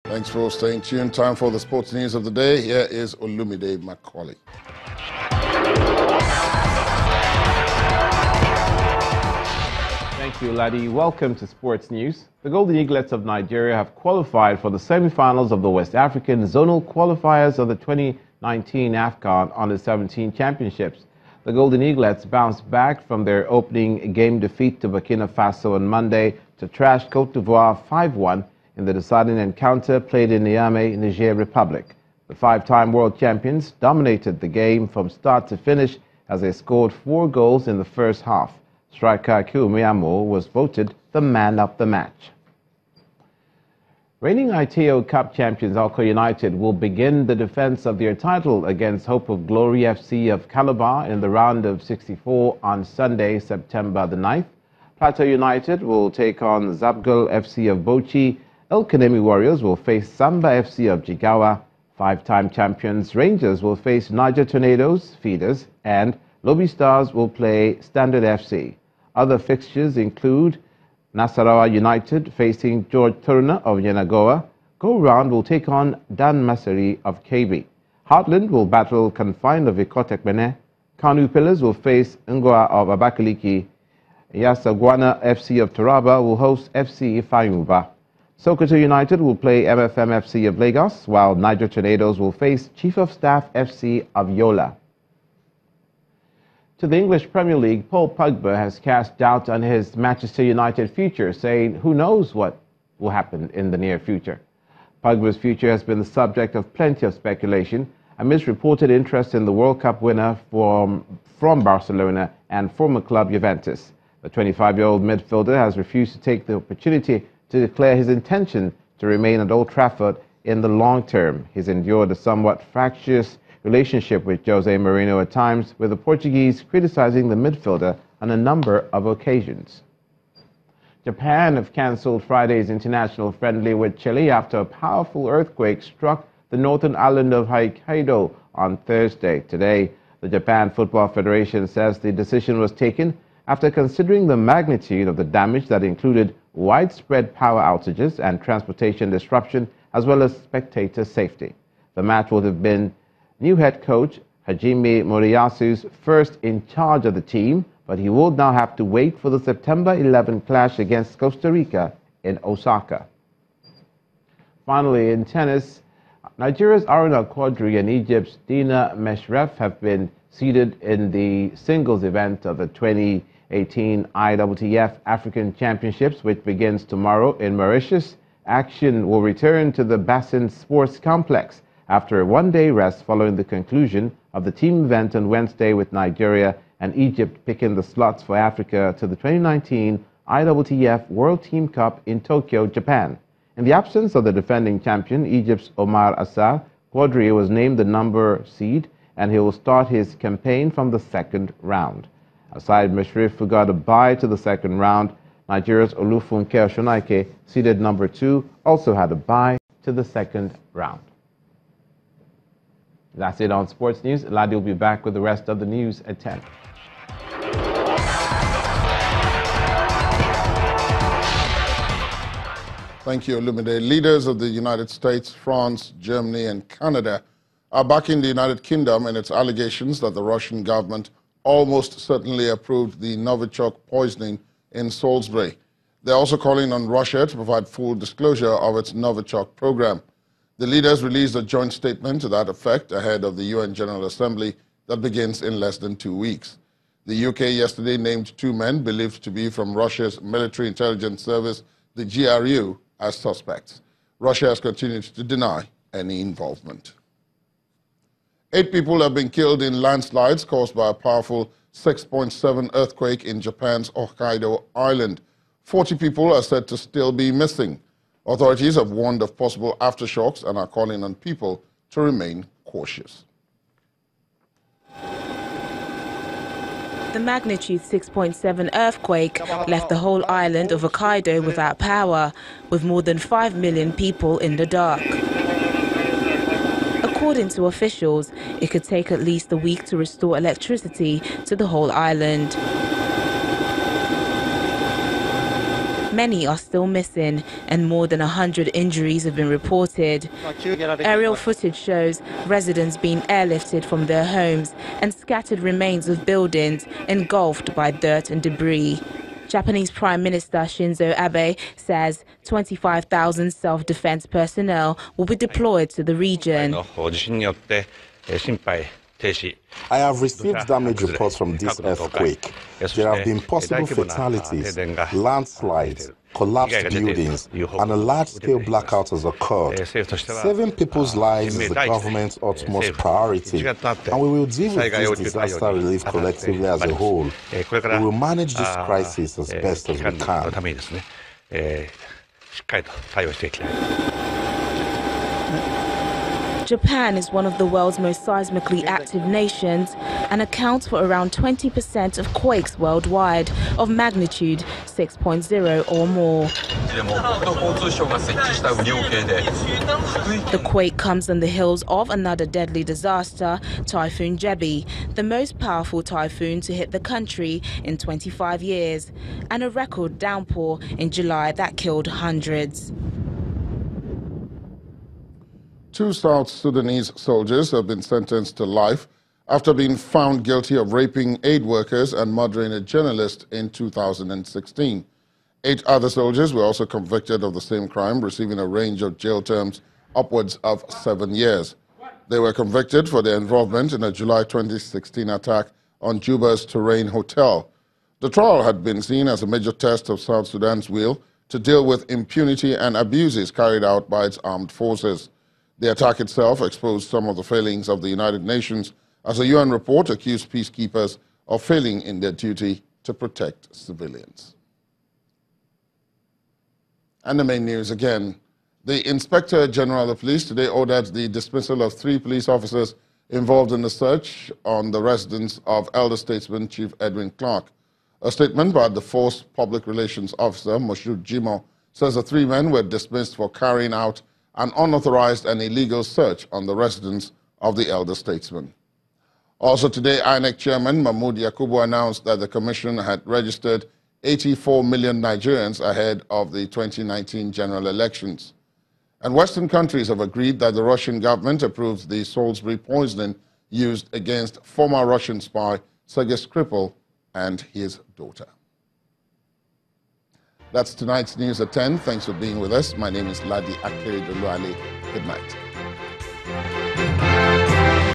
Thanks for staying tuned. Time for the sports news of the day. Here is Olumide Macaulay. Thank you, Ladi. Welcome to Sports News. The Golden Eaglets of Nigeria have qualified for the semi-finals of the West African Zonal Qualifiers of the 2019 AFCON Under-17 Championships. The Golden Eaglets bounced back from their opening game defeat to Burkina Faso on Monday to trash Côte d'Ivoire 5-1 in the deciding encounter played in Niamey, Niger Republic. The five-time world champions dominated the game from start to finish as they scored 4 goals in the first half. Striker Kiumiyamo was voted the man of the match. Reigning ITO Cup champions Alco United will begin the defense of their title against Hope of Glory FC of Calabar in the round of 64 on Sunday, September the 9th. Plateau United will take on Zabgul FC of Bauchi. El Kanemi Warriors will face Samba FC of Jigawa. Five-time champions Rangers will face Niger Tornadoes, Feeders, and Lobby Stars will play Standard FC. Other fixtures include Nasarawa United facing George Turner of Yenagoa. Go Round will take on Dan Masari of KB. Heartland will battle Confined of Ikotek Bene. Kanu Pillars will face Ngoa of Abakaliki. Yasagwana FC of Taraba will host FC Ifayuba. Sokoto United will play MFM FC of Lagos, while Niger Tornadoes will face Chief of Staff FC of Yola. To the English Premier League, Paul Pogba has cast doubt on his Manchester United future, saying who knows what will happen in the near future. Pogba's future has been the subject of plenty of speculation amidst reported interest in the World Cup winner from Barcelona and former club Juventus. The 25-year-old midfielder has refused to take the opportunity to declare his intention to remain at Old Trafford in the long term. He's endured a somewhat fractious relationship with Jose Mourinho at times, with the Portuguese criticizing the midfielder on a number of occasions. Japan have cancelled Friday's international friendly with Chile after a powerful earthquake struck the northern island of Hokkaido on Thursday. Today, the Japan Football Federation says the decision was taken after considering the magnitude of the damage that included widespread power outages and transportation disruption, as well as spectator safety. The match would have been new head coach Hajime Moriyasu's first in charge of the team, but he will now have to wait for the September 11 clash against Costa Rica in Osaka. Finally, in tennis, Nigeria's Aruna Quadri and Egypt's Dina Meshref have been seeded in the singles event of the 2018 IWTF African Championships, which begins tomorrow in Mauritius. Action will return to the Bassin Sports Complex after a one-day rest following the conclusion of the team event on Wednesday, with Nigeria and Egypt picking the slots for Africa to the 2019 IWTF World Team Cup in Tokyo, Japan. In the absence of the defending champion, Egypt's Omar Assar, Quadri was named the number seed, and he will start his campaign from the second round. Aside Meshref, who got a bye to the second round, Nigeria's Olufunke Oshonaike, seeded number 2, also had a bye to the second round. That's it on Sports News. Ladi will be back with the rest of the news at 10. Thank you, Olumide. Leaders of the United States, France, Germany, and Canada are backing the United Kingdom in its allegations that the Russian government almost certainly approved the Novichok poisoning in Salisbury. They're also calling on Russia to provide full disclosure of its Novichok program. The leaders released a joint statement to that effect ahead of the UN General Assembly that begins in less than 2 weeks. The UK yesterday named 2 men believed to be from Russia's military intelligence service, the GRU, as suspects. Russia has continued to deny any involvement. 8 people have been killed in landslides caused by a powerful 6.7 earthquake in Japan's Hokkaido Island. 40 people are said to still be missing. Authorities have warned of possible aftershocks and are calling on people to remain cautious. The magnitude 6.7 earthquake left the whole island of Hokkaido without power, with more than 5 million people in the dark. According to officials, it could take at least a week to restore electricity to the whole island. Many are still missing, and more than 100 injuries have been reported. Aerial footage shows residents being airlifted from their homes and scattered remains of buildings engulfed by dirt and debris. Japanese Prime Minister Shinzo Abe says 25,000 self-defense personnel will be deployed to the region. I have received damage reports from this earthquake. There have been possible fatalities, landslides, collapsed buildings, and a large-scale blackout has occurred. Saving people's lives is the government's utmost priority, and we will deal with this disaster relief collectively as a whole. We will manage this crisis as best as we can. Japan is one of the world's most seismically active nations and accounts for around 20% of quakes worldwide of magnitude 6.0 or more. The quake comes on the heels of another deadly disaster, Typhoon Jebi, the most powerful typhoon to hit the country in 25 years, and a record downpour in July that killed hundreds. 2 South Sudanese soldiers have been sentenced to life after being found guilty of raping aid workers and murdering a journalist in 2016. 8 other soldiers were also convicted of the same crime, receiving a range of jail terms upwards of 7 years. They were convicted for their involvement in a July 2016 attack on Juba's Terrain Hotel. The trial had been seen as a major test of South Sudan's will to deal with impunity and abuses carried out by its armed forces. The attack itself exposed some of the failings of the United Nations as a UN report accused peacekeepers of failing in their duty to protect civilians. And the main news again. The Inspector General of the Police today ordered the dismissal of 3 police officers involved in the search on the residence of elder statesman Chief Edwin Clark. A statement by the Force Public Relations Officer, Moshood Jimo, says the 3 men were dismissed for carrying out an unauthorized and illegal search on the residence of the elder statesman. Also today, INEC Chairman Mahmoud Yakubu announced that the Commission had registered 84 million Nigerians ahead of the 2019 general elections. And Western countries have agreed that the Russian government approves the Salisbury poisoning used against former Russian spy Sergei Skripal and his daughter. That's tonight's news at 10. Thanks for being with us. My name is Ladi Akiri Doluale. Good night.